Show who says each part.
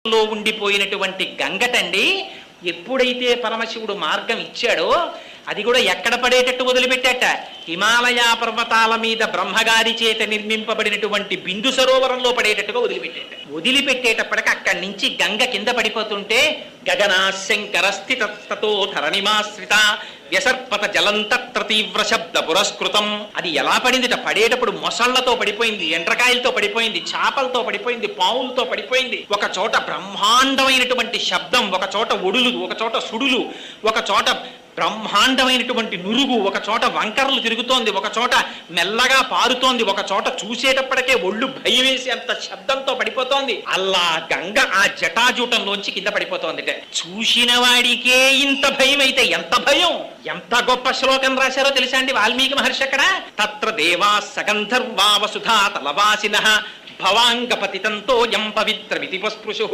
Speaker 1: లో ఉండిపోయినటువంటి గంగటండి ఎప్పుడైతే పరమశివుడు మార్గం ఇచ్చాడో అది కూడా ఎక్కడ పడేటట్టు వదిలిపెట్టాట. హిమాలయ పర్వతాల మీద బ్రహ్మగారి చేత నిర్మింపబడినటువంటి బిందు సరోవరంలో పడేటట్టుగా వదిలిపెట్టేటప్పటికి అక్కడి నుంచి గంగ కింద పడిపోతుంటే గగనా శంకర స్థితతో ధరణిమాశ్రిత వ్యసర్పత జలంతత్ర తీవ్ర శబ్ద పురస్కృతం. అది ఎలా పడిందిట? పడేటప్పుడు మొసళ్లతో పడిపోయింది, ఎండ్రకాయలతో పడిపోయింది, చేపలతో పడిపోయింది, పావులతో పడిపోయింది. ఒక చోట బ్రహ్మాండమైనటువంటి శబ్దం, ఒక చోట ఒడులు, ఒక చోట సుడులు, ఒక చోట బ్రహ్మాండమైనటువంటి నురుగు, ఒక చోట వంకరలు తిరుగుతోంది, ఒక చోట మెల్లగా పారుతోంది, ఒక చోట చూసేటప్పటికే ఒళ్ళు భయం వేసి అంత శబ్దంతో పడిపోతోంది. అలా గంగ ఆ జటాజూటంలోంచి కింద పడిపోతోంది. చూసిన వాడికే ఇంత భయం అయితే ఎంత భయం! ఎంత గొప్ప శ్లోకం రాశారో తెలుసా అండి వాల్మీకి మహర్షి అక్కడ. తత్ర దేవా సగంధర్వా వసుధా తలవాసినః భవాంగ పతితంతో యం పవిత్ర విధిపస్పృశు.